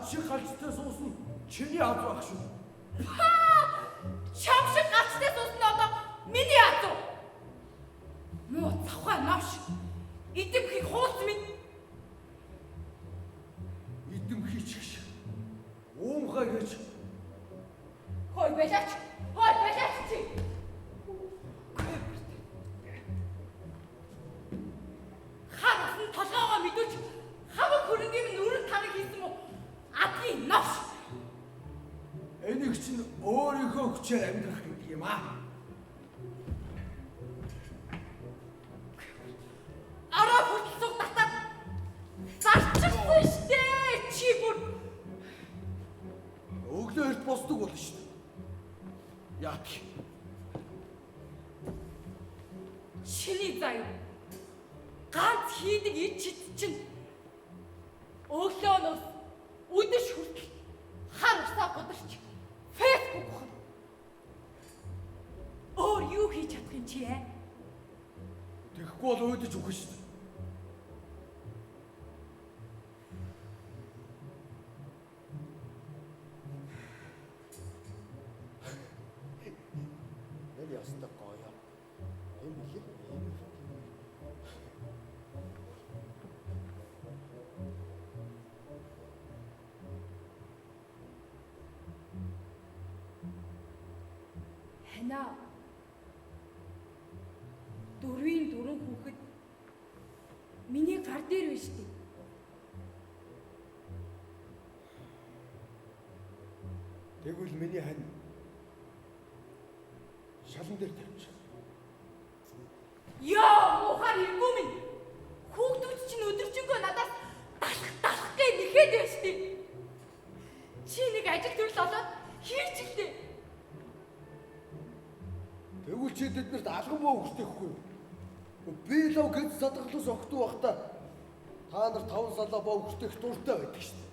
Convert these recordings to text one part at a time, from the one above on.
шиг галцтай суусан чиний ад баг шүү. Чам шиг галцтай суусан одоо миний ад уу? Муу цавхаа навш. Идэмхийг хуулц минь. Идэмхий ч гэж. Уумхай гэж. Хой бэлаач чи. Хаасан толгоогоо мэдүүч хамаг хөрөнгийн нүрэн таныг хийсэн мө адгийн навш. Энийг чинь өөрийнхөө хүчээр амьдрах гэдэг юм аа. Араа хүртэл татаад зарчихсан штэ чи бүр. Өглөө эрт босдог болно шүү дээ. Яах. Чиний заяа. Ганц хийдэг ид чид чинь өглөөнөөс үдэш хүртэл хар усаа годорч фэйсбүүк хот. Өөр юу хийж чадах юм чи ээ? Тэгэхгүй бол өөдөж өгөх шүү дээ. Ястаа гоё. Эм билээ. Хана. Дөрвийн дөрөв хүүхэд миний гар дээр байна шүү дээ. Тэгвэл миний хань шалан дээр тавьчих. Яа, мухаар иргүү минь. Хүүхдүүд чинь өдөржингөө надаас талах гээ нэхэд байна шүү дээ. Чи нэг ажил төрөл олоод хийч гэлээ. Тэгвэл чи тэднэрт алган боо өгсөхгүй. Би лав гэд садгалаас огтуу бахта та нар 5 салаа боо өгсөх дуртай байдаг шүү дээ.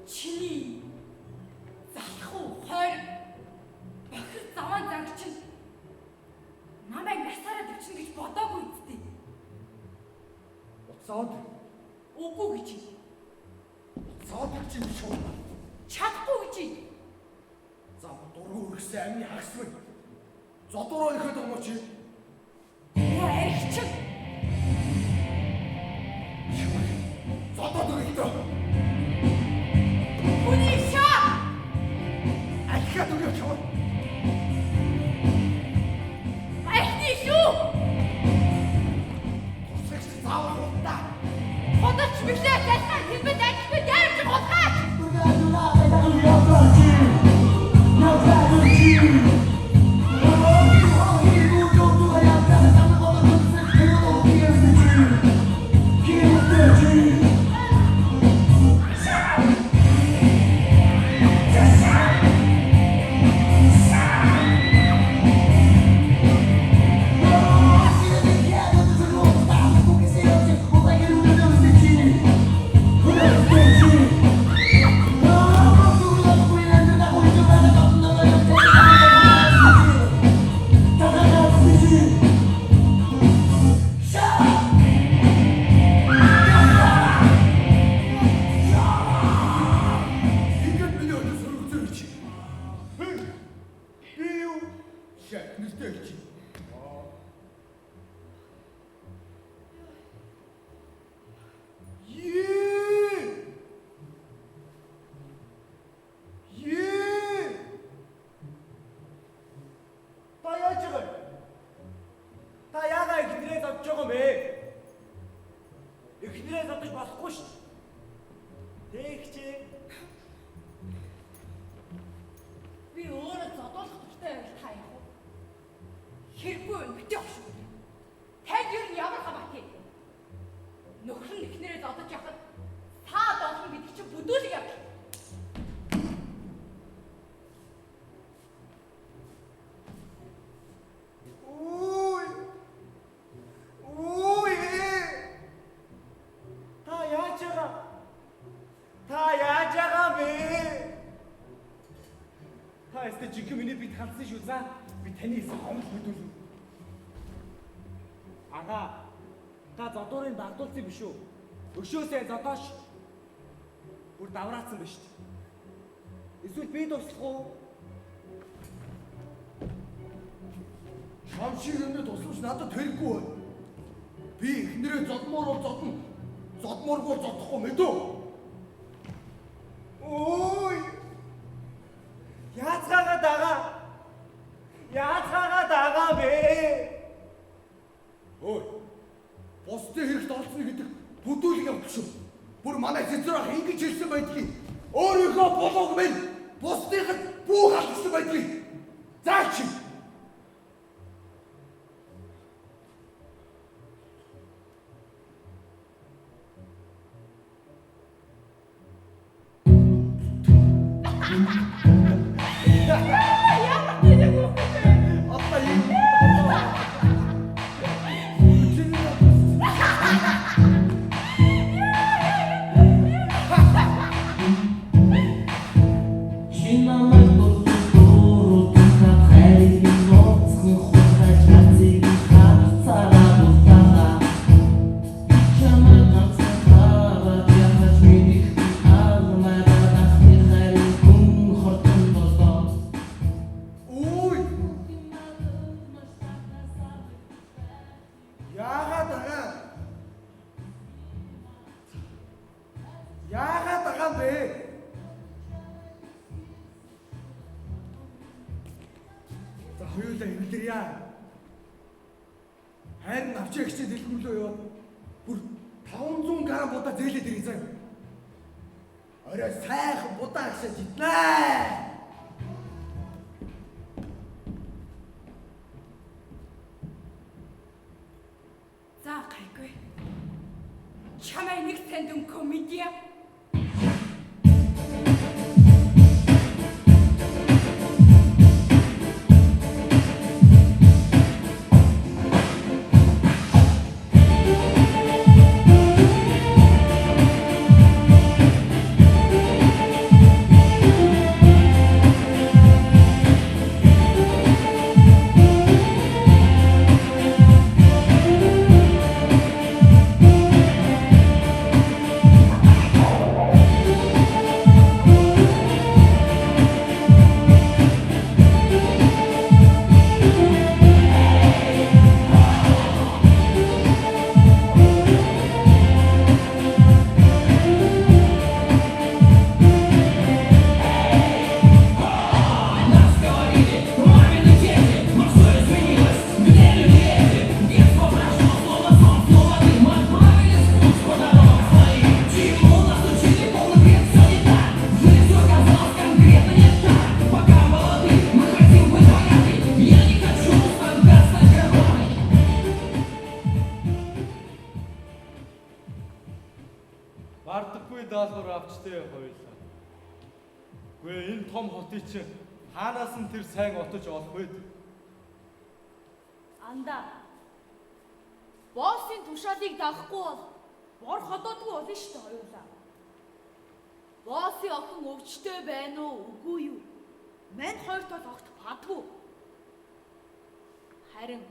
Чиний залхуу хойр бохир заван занг чинь намайг насаараа төвчнө гэж бодоогүй үстэй. Уцаад. Үгүй гэж. Уцаад гэж юм шүү. Чадахгүй гэж. За дургу өргөсөн амны хагсвэн. Зодороо ихэд юм чи. Яа эрчиг. Зодоод өгөхдөө. Хүний шаа. Ахиад өгөөч юм. Ахны шүү. Тусагч заавал удаа. Ходорч биглээ тайлхаа хэлбэд ажилбай дайрч бодгаач. Та зодуурыг дагдуулсан биш үү? Өшөөсөө зодоош бүр давраацсан биш үү? Эсвэл би туслах уу? Шам шиг юмны тусламж надад хэрэггүй бай. Би эхнэрээ зодмоор бол зодно. Зодмооргүй зодохгүй мэдүү. Ой! Яацгаага дагаа. Яацгаага дагаа бэ? Ой. Бусдын хэрэгт олцно гэдэг бүдүүлэг явдал шүү. Бүр манай цэцрах ингэж хэлсэн байдгийг өөрийнхөө болоог минь бусдынхад бүх алдсан байдгийг заач. Яагаад байгаа юм бэ? За хоёулаа эвлэрье. Харин авчиг хичээ дэлгүүрлөө яваад бүр 500 г будаа зээлээд ирэх заа. Орой сайхан будаа хичээж иднэ. За гайгүй. Чамай нэг танд комедиа. Бардаггүй даалгавар авчтай хоёулаа. Гүй энэ том хотыг чинь хаанаас нь тэр сайн отож олох вэ? Анда. Боссын тушаалыг дагахгүй бол бор ходоодгүй болно шүү дээ хоёулаа. Боссын охин өвчтэй байна уу, үгүй юу? Мань хоёрт бол огт бадгүй. Харин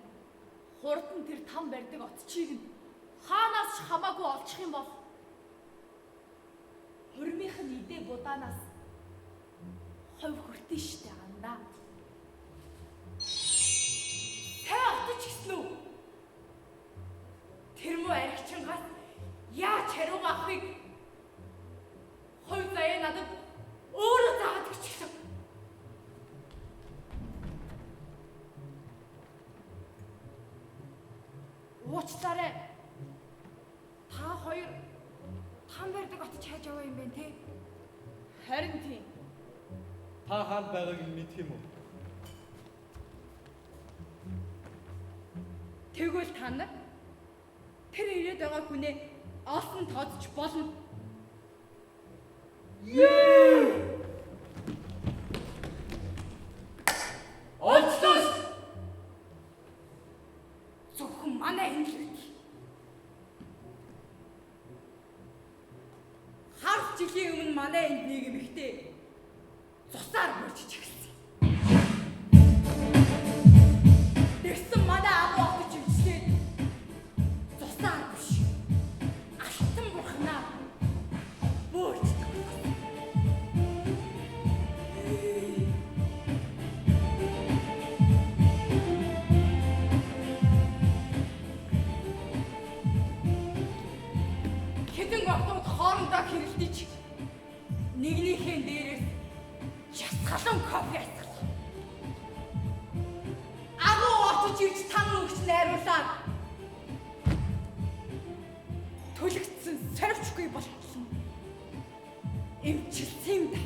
хурдан тэр там барьдаг отчийг нь хаанаас ч хамаагүй олчих юм бол хурмынх нь идэ будаанаас хов хүртэн штэ андаа. Тэ отч гисэн үү? Тэр муу аригчингаас яаж хариуг авахыг хов заяа надад өөрөө заадаг ч гэсэн. Уучлаарай. Та хоёр там барьдаг отч хайж аваа юм байна те. Харин тийм. Та хаана байгааг нь мэдх юм уу? Тэгвэл та нар тэр ирээд байгаа хүнээ олсон тооцч болно. Олцлоо. Зөвхөн манай энэ л үү. Хар жилийн өмнө манай энэ нэг эмэгтэй цусаар мөрчиж эхэлсэн. Тэрсэн манай агуу отч өвчлээд цусаар биш. Агуу отож ирж тан өгч найруулаад төлөгдсөн сорвчгүй болчихсон. Эмчилсэн юм да.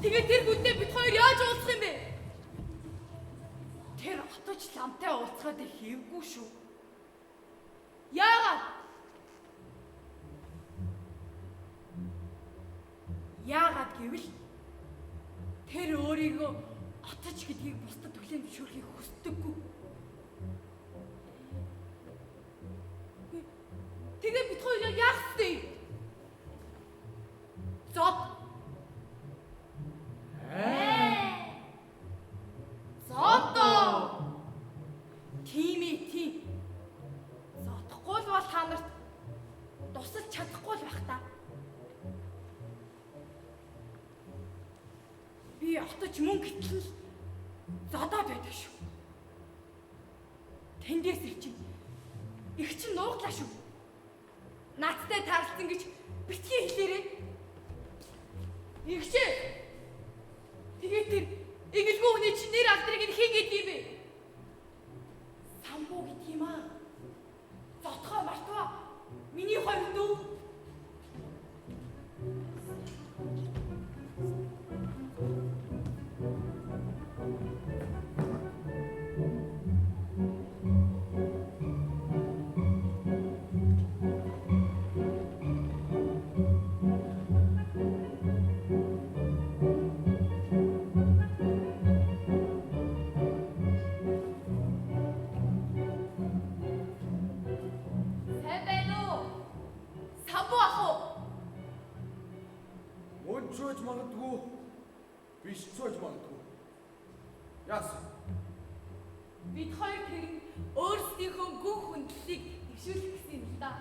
Тэгээд тэр хүнтэй бид хоёр яаж уулзах юм бэ? Тэр отож ламтай уулзахад хийвгүй шүү. Яагаад? Яагаад гэвэл тэр өөрийгөө отож гэдгийг бусдад түлээмжшүүлэхийг хүсдэггүй. Тэгээд бид хоёр яах вэ? Зод. Зодоо. Тийм. Зодохгүй л бол та нарт тусалж чадахгүй л байх та. Би отож мөнгө итэл зодоод байдаг шүү. Тэндээс ирчин. Их чин нууглаа шүү. Наадтай таарлцсан гэж битгий хэлээрээ. Игчээ. Тэгээд тэр игэлгүй хүний чинь нэр алдрыг нь хэн гэдэг юм бэ? Самбуу гэдэг юм аа. Зотгоо мартваа. Миний хоёр дүү. Сууж магадгүй биш сууж магадгүй. Яасан? Бид хоёр тэр өөрсдийнхөө гүн хүндлийг дэвшүүлэх гэсэн юм л да.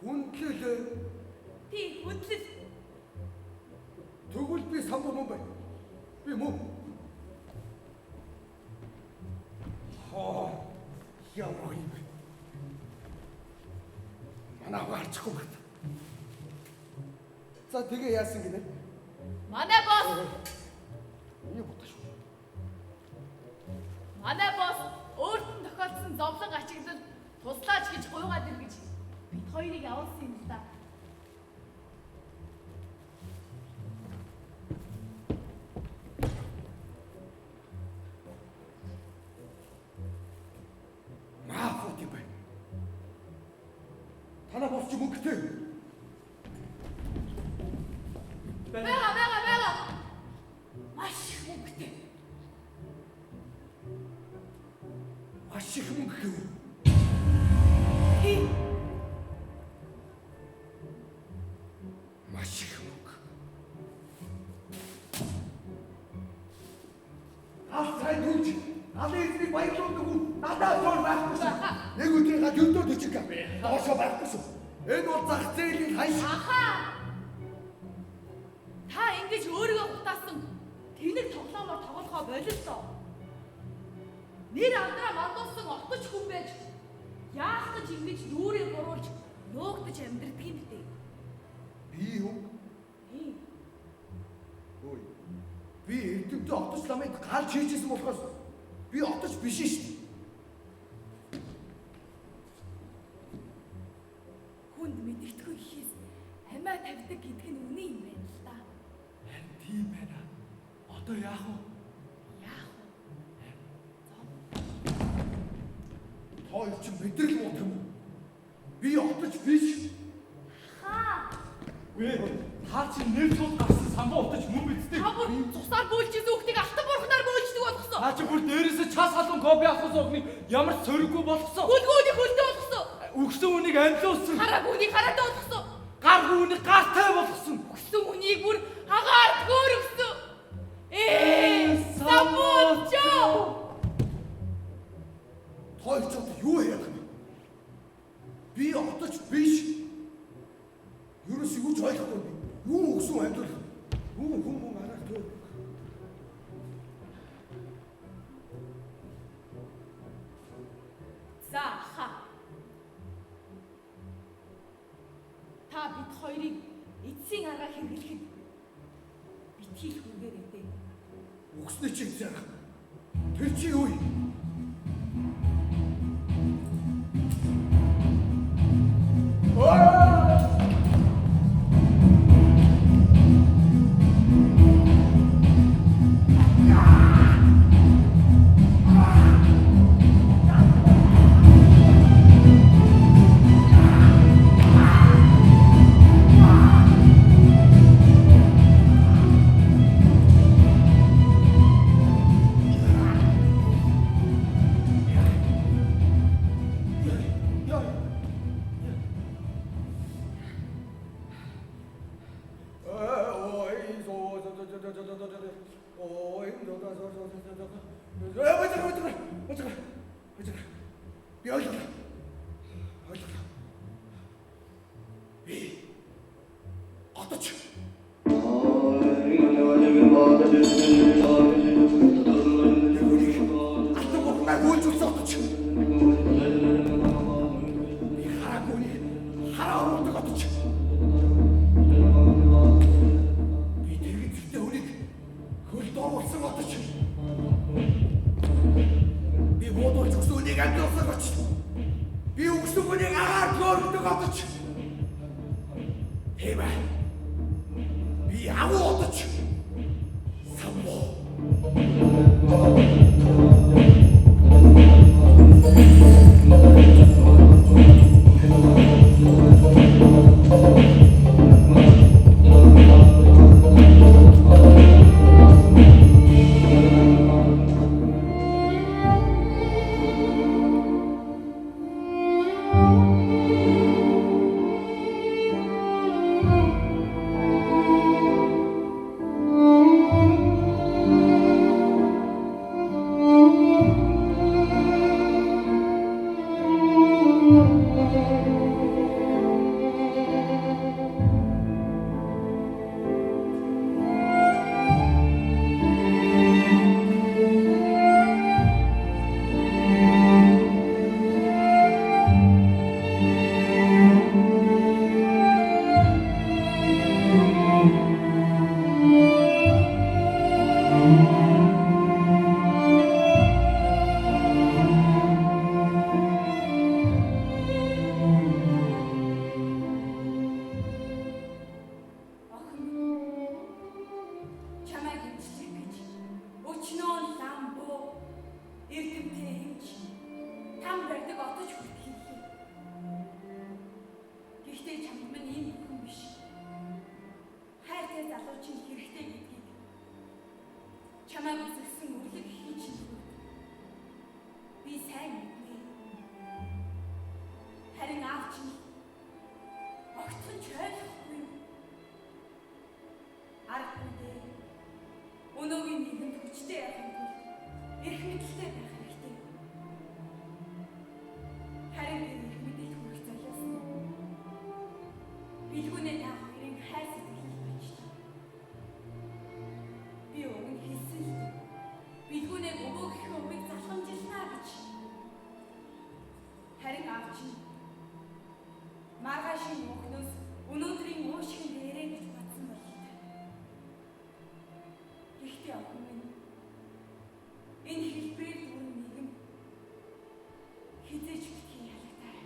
Хүндлэл. Тийм, хүндлэл. Тэгвэл би самбуу мөн байна. Би мөн. Ямар юм бэ? Манай гарчихгүй байна. За тэгээ яасан гинэ? Манай босс. Юу бодож шүү. Манай босс өөрт нь тохиолдсон зовлон ачигдал туслаач гэж гуйгаад ир гэж бид хоёрыг явуулсан юм л да. Мафут юм байна. Танаа босч мөнгөтэй. Бага. Маш их мөнгөтэй. Маш их мөнгө. Тийм. Маш их мөнгө. Сайн дүүж. Ализны баярлуулдаг уу? Надад зор байхгүй шүү. Нэг өдрийн гад өдөө төчиг. Доошоо байхгүй шүү. Энэ бол зах зээлийн хаяж. Ахаа. Та ингэж өөрийгөө гутаасан тэнэг тоглоомоор тоглохоо болилоо. Нэр алдраа мандуулсан отож хүн байж яах гэж ингэж дүүрээ буруулж нуугдаж амьдрдаг юм бэ? Би юу? Тийм. Ой. Би эрдэмтэн отож ламыг галж хийжсэн болохоос би отож биш шүү дээ. Хүнд мэдэгдэхгүй хийс хамаа тавьдаг гэдэг нь үнэн юм байна л да. Одоо яах вэ? Хоёр ч мэдрэл муу юм уу? Би отож биш. Үгүй та чи нэр тул гарсан самбуу утаж мөн бидтэй. Та бүр цусаар бөөлжсэн хүүхдийг алтан бурхнаар бөөлждөг болгосон. Та чи бүр дээрээсээ чаас халуун копи авахсан огныг ямар сөрөггүй болгосон. Гүлгүүнийг хөлдөө болгосон. Өгсөн үнийг амьлуулсан. Хараа гүнийг хараатай болгосон. Гар үнийг гартай болгосон. Өгсөн үнийг бүр хагаар хөөргсөн. Самбуучо. Хоёр ч одоо юу яах вэ? Би отож биш. Юурээс юу ч ойлгохгүй би. Юу өгсөн амьдрал? Хүн арах төө. За ха. Та бид хоёрыг эцсийн арга хэрэглэхэд битгий хүргээрэй дээ. Өгснөө чи яах? Тэр чи юу юм? Би ойлголоо. Би отож. Би өгсөн үнийг агаар хөөргөдөг отож. Тийм ээ. Би агуу отож. Самбуу. Чамайг үзсэн үрлэг хийж нүү. Би сайн мэднэ. Харин аав чинь огтхон ч ойлгохгүй юу? Аргагүй дээ. Өнөөгийн нийгэмд хүчтэй яхах тул эрх мэдэлтэй байх хэрэгтэй. Харин эрх мэдэлд хүрэх золиос билгүүнээ та хоёрын хайр сэтгэл байж та. Би өгөн хэлсэн л дээ. Билгүүнээ өгөөх өмгийг залхамжилнаа гэж. Харин аав чинь маргаашийн өхнөөс өнөөдрийн уушиг нэрээ гэж батсан болтой. Гэхдээ охин минь энэ хэлбэр дүн нэгэн хизээж битгий ялагдаа.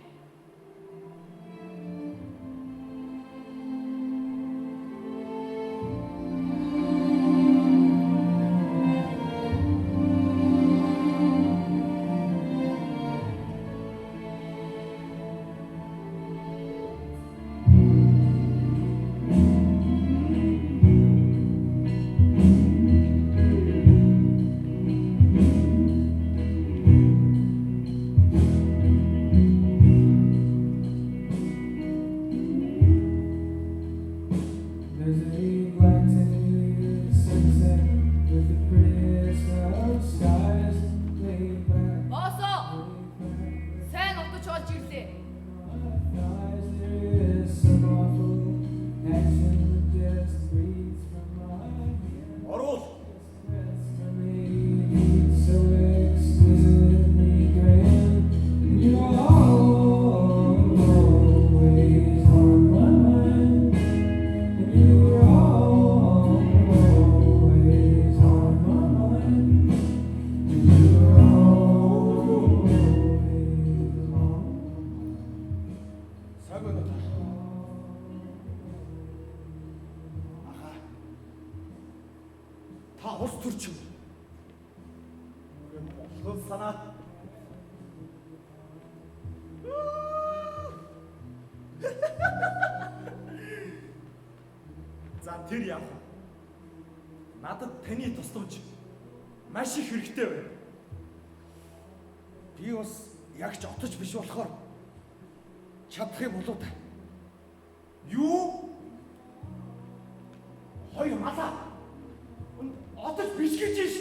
Та улс төрч юм. Болгон санаад За тэр яах вэ? Надад таны тусламж маш их хэрэгтэй байна. Би бас яг ч отож биш болохоор чадах юм болоо та. Юу? Хоёр малаа. Отож биш гэж ш.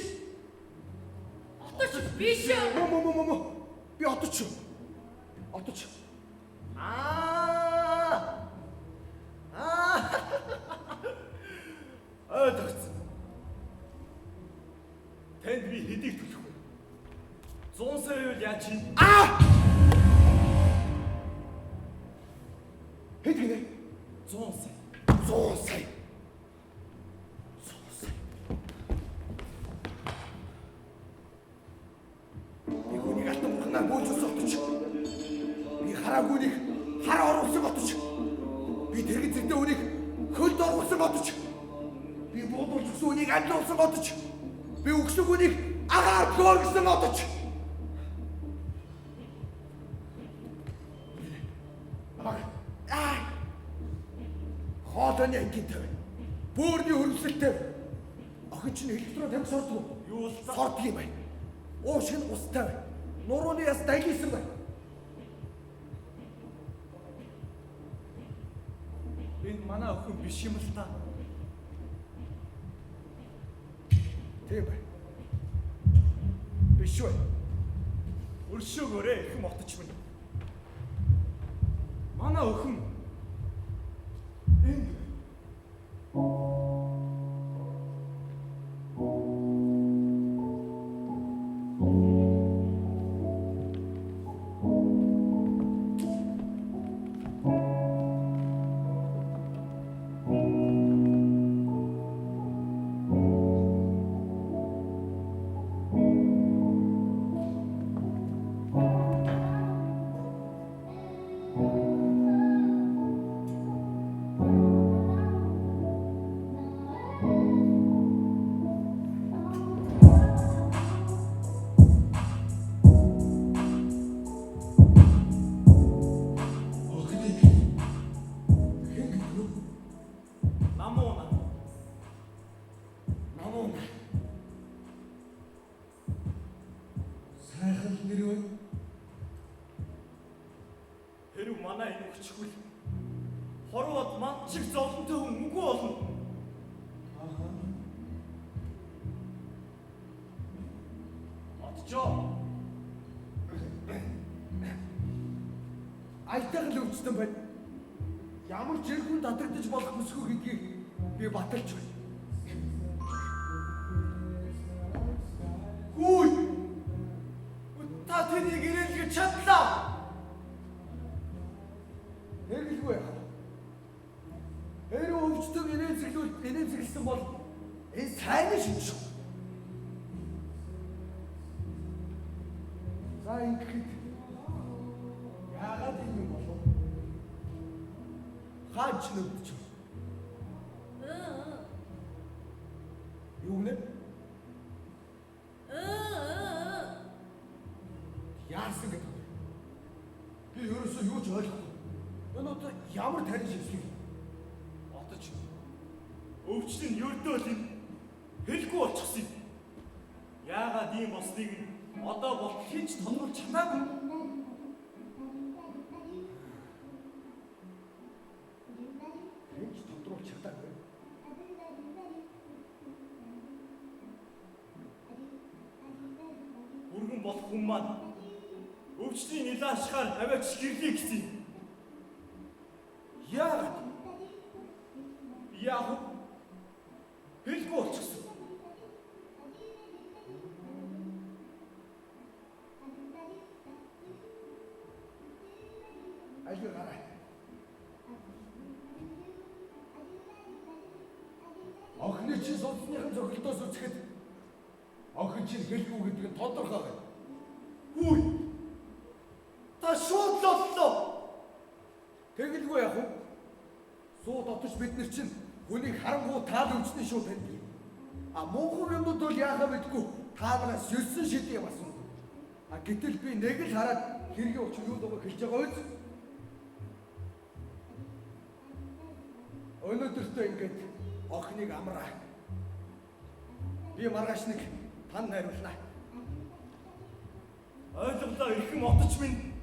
Отож биш. Мо. Би отож. Отож. Ойлгоцсон. Танд би хэдийг төлөх вэ? 100 сая юу яаж чинь? Хэд гинэ? 100 сая. 100 сая. Би хүнийг алтан махнаар бөөлжсөн отож. Би хараагүй нэг хараа оруулсан отож. Би тэрэг зэрдээ үнийг хөлд оруулсан отож. Би буудуулж өгсөн үнийг амлуулсан отож. Би өгсөн үнийг агаар хөөгсөн отож. Хоолойны ангинтай байна. Бөөрийн хөрвөсөлтэй. Охин чинь электрон тамхи сордгоо. Юу л Сордог юм байна. Уушиг нь устай байна. Нурууны яс дайлсан байна. энэ манай охин биш юм л та. Тийм байна. Биш үү? Өршөөгөөрэй их мотч минь. Манай охин энэ Сайхан нэр үү? хэрэг манай энэ өчгөл хорвоод манд чиг зовлонтой хүн үгүй болно. Отчоо. Айтайхан л өвчтөн байна. Ямар жиргүүн дадагдаж болох хүсгүй гэдгийг би баталж байна. Хүй! Та тэнийг ирээлгэж чадлаа. Хэрэглэгүй яах вэ? Хэрэг өвчтөг инээзэглсэн бол энэ сайн шүү шүү. За ингэхэд яагаад юм болов? Хаач нүдч. Юу нэ? Яасан гэдэг вэ? Би ерөөсөө юу ч ойлгохгүй. Энэ одоо ямар тарин шивсэг юм? Отож. Өвчлөн ердөө л энэ хэлгүй болчихсон юм. Яагаад ийм болсныг нь одоо бол хинч тодруулж чадаагүй. Хинч тодруулж чадаагүй. Бүргэн болох хүн маань өвчтний нилаашгаар аваач гэрлээ гэсэн юм. Яагаад? Яах вэ? Хэлгүй болчихсон. Айлгай гараа. Охины чинь судасныхан цогцолтоос үзэхэд охин чинь хэлгүй гэдэг нь тодорхой байна. Хүй! Та шууд л оллоо. Тэгэлгүй яах вэ? Суу дотож бид нар чинь хүнийг харангуй таал өвчний шүү тань. муухай юмнууд бол яахаа мэдгүй та нараас 9 шидээ басан. Гэтэл би нэг л хараад хэрэг өгч юу дууг хэлж байгаа үз. Өнөөдөртөө ингээд охиныг амраа. Би маргааш нэг тань найруулнаа. Ойлголоо ихэн отч минь.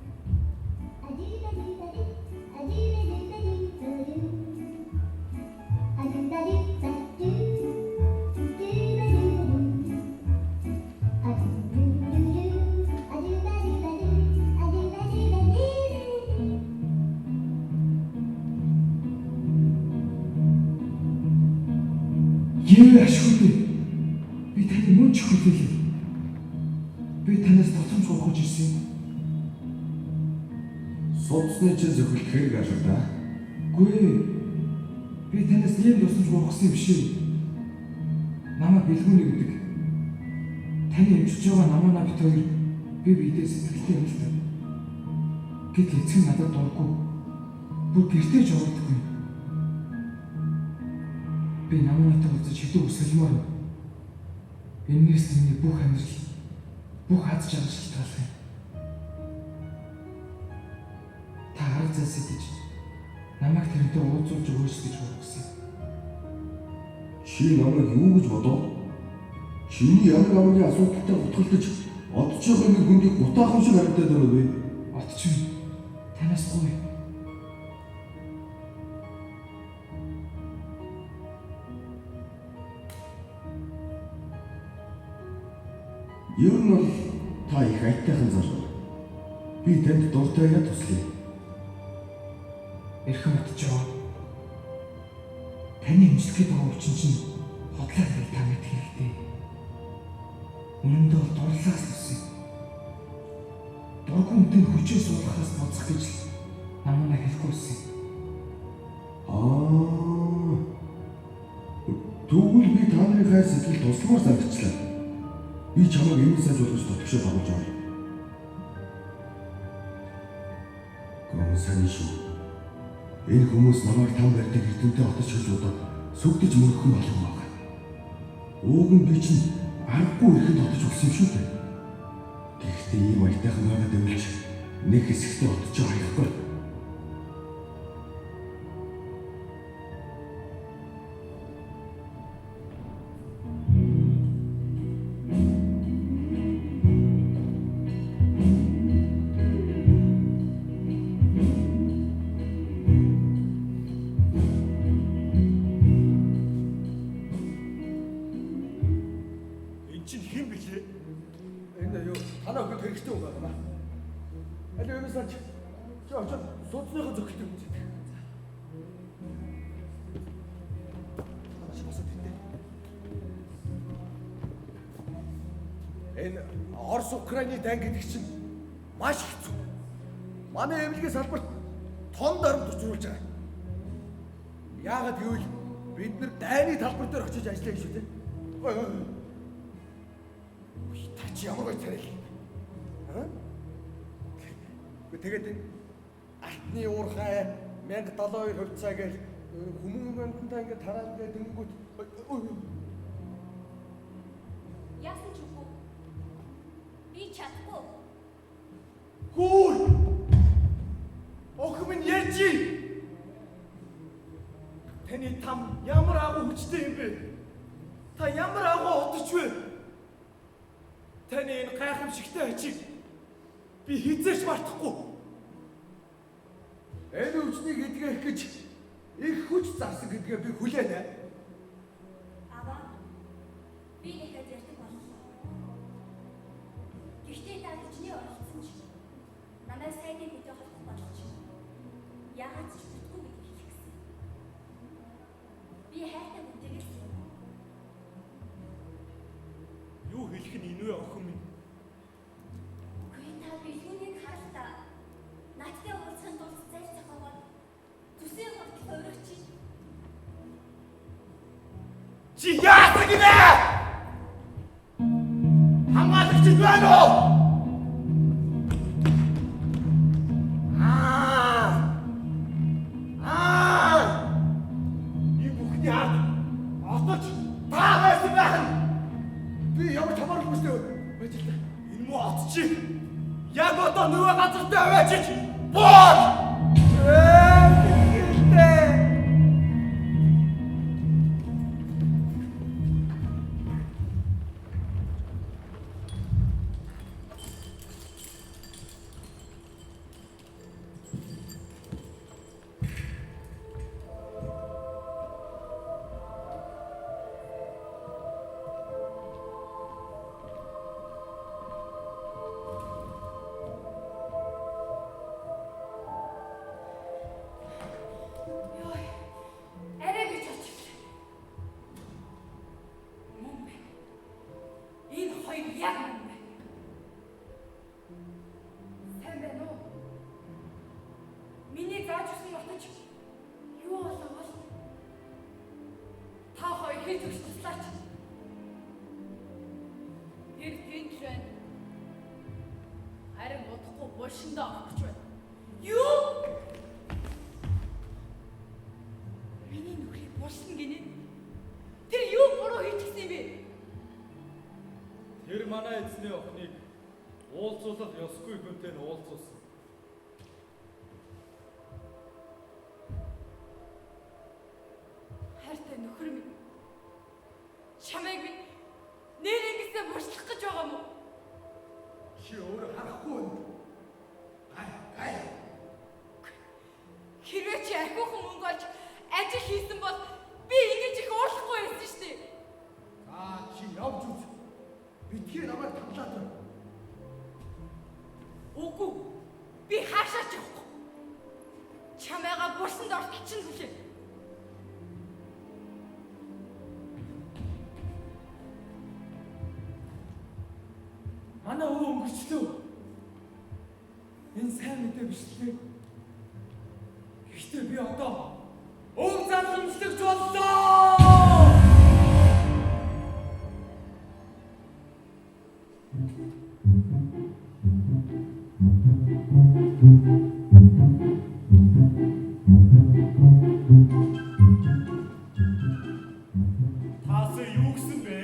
Ашгүй. Би таны мөн ч хүлээлээ. Би танаас тотомж гоохож ирсэн. Судасны чинь зөвхөлт хэрэг ашиг та. Гүй. Би танаас ийм тусамж гоохсон юм биш. Намаа бэлгүүний гэдэг. Таны эмчилж байгаа намаа бит хоёр би бидээ сэтгэлтэй юм л та. Гэтэл эцэг надад дурггүй. Бүр гэртээ ч ордоггүй. Би намаатай уулзаж хэдэн үсгэлмээр байна. Энээс миний бүх амьдрал, бүх аз жаргал шалтгаалах юм. Та арга зас идэж намайг тэрнтэй уулзуулж өгөөч гэж бодсон. Чи намайг юу гэж бодов? Чиний ямар амгийн асуудалтай утгалтаж одж байгаа нэг хүнийг гутаахан шиг харагдаад байна вэ? Отч минь танаас гоё. Ер нь бол та их айтайхан залуу. Би танд дуртай яа туслая. Эрхэм утж байгаа. Таны эмчилгээд байгаа хүчин чинь хотлоо гэж та мэд хэрэгтэй. Үнэн дээр дурлаас үсэ. Дургуун үнтэй хүчээ суулгахаас боцох гэж намайг хэлэхгүйсэн. Тэгвэл би та нарынхаа сэтгэл тусламар санагчлаа. Би чамайг энэ сайн болгож дотгошоо багуулж байна. Гүн сайн шүү. Энэ хүмүүс намайг там барьдаг эрдэмтэд отож хийж удаад сүгдэж мөрөх юм болов уу? Ууг нь би чинь аргагүй ихэд отож өгсөн юм шүү дээ. Гэхдээ ийм айтайхан байгаад өвлж нэг хэсэгтээ отож хаяхгүй. Судасныхаа зөвхөлтэй юм. Энэ Орос Украины дан гэдэг чинь маш хэцүү. Манай эмнэлгийн салбарт том дарамт учруулж байгаа. Яагаад гэвэл бид нар дайны талбар дээр очиж ажиллая шүү дээ. Та чи ямар гоё царай. Тэгээд алтны уурхай 1072 хувьцаа гэж хүмүүстээ ингээд тараад ингээд дөнгөд Яасан ч үгүй. Би чадахгүй. Хүү! Охин минь ярьжи! Таны там ямар агуу хүчтэй юм бэ? Та ямар агуу одож вэ? Таны энэ гайхамшигтай ачиг би хизээч мартахгүй. Энэ хүчнийг эдгэх гэж их хүч зарсан гэдгээ би хүлээнэ. Аваа. Би нэхэд ярьдаг боллоо. Гэхдээ та хүчний оролцсон ч намайг сайдын хөдөө холбох болж яагаад ч бүтгүй гэдгийг хэлсэн. Би хайртай хүнтэйгээс Юу хэлэх нь инвэ охин минь? Үгүй та бэлгүүнийг харалтаа. Надтай уулзсан тул зайлж цахаагаад төсөө хурдтай өргөч. Чи яасан гинэ? Хамаалагч байна уу? И бүхний ад отож та байсан байх. өстэй баярлалаа. Энэ муу от чи яг одоо нөгөө газартай аваачиж боо. Хэлтэй. Йой. Арай гэж очихлаа. Мөн бэ. Энэ хоёр яг мөн бэ. Сайн байна уу? Миний зааж өгсөн утгач юу болов бол? Та хоёр хэд өгч туслаач. Тэр тэнч байна. Харин удахгүй булшиндаа авах гэж байна. Юу? Миний нүхрийг булсан гинэ. Тэр юу буруу хийчихсэн юм бэ? Тэр манай эзний охиныг уулзуулах ёсгүй хүнтэй нь уулзуулсан. Хайртай нөхөр минь. Чамайг минь нэр ингэсээ буршлах гэж байгаа мó? Чи өөрөө харахгүй байна. Гай. Хэрвээ чи ахиухан мөнгө олж ажил хийсэн бол би ингэж их уурлахгүй байсан шүү дээ. Чи явж үз. Битгий намайг тавлаад байна. Үгүй. Би хаашаа ч явахгүй. Чамайгаа бурсанд ортолчихно хүлээ. Манай өвөө өнгөрчлөө. Энэ сайн мэдээ биш лээ. Гэхдээ би одоо өв залхамжлагч боллоо. Таасаа юу гэсэн бэ?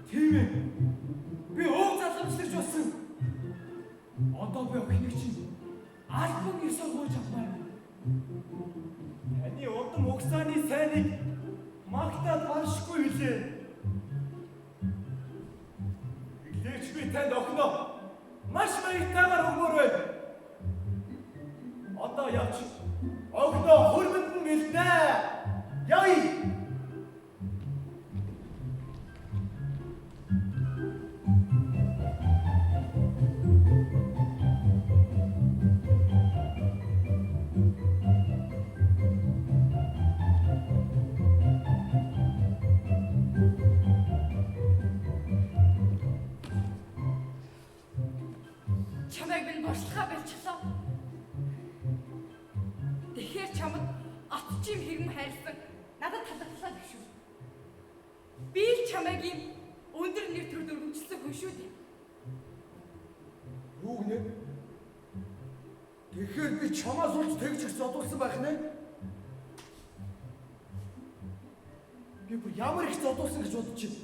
Тийм ээ. Би өв залхамжлагч болсон. Одоо би охиныг чинь альбом ёсоор гойж авмаар. Таны удам угсааны сайныг магтаад баршгүй билээ. Эглээч би танд охиноо маш баяртайгаар өгмөр байна. Одоо явж охиноо хөрмөндөн гэлнэ. Яй! Чамайг минь буршлахаа бэлчлээ. Тэгэхээр чамд атчим хэрэг хайрлсан. Надад талархлаа гэж шүү. Би л чамайг юм өндөр нэр төр дөрвөлжсөн хүн шүү дээ. Юу гэнэ? Тэгэхээр би чамаас улж тэгж их зодуулсан байх нэ? Би бүр ямар их зодуулсан гэж бодож байна.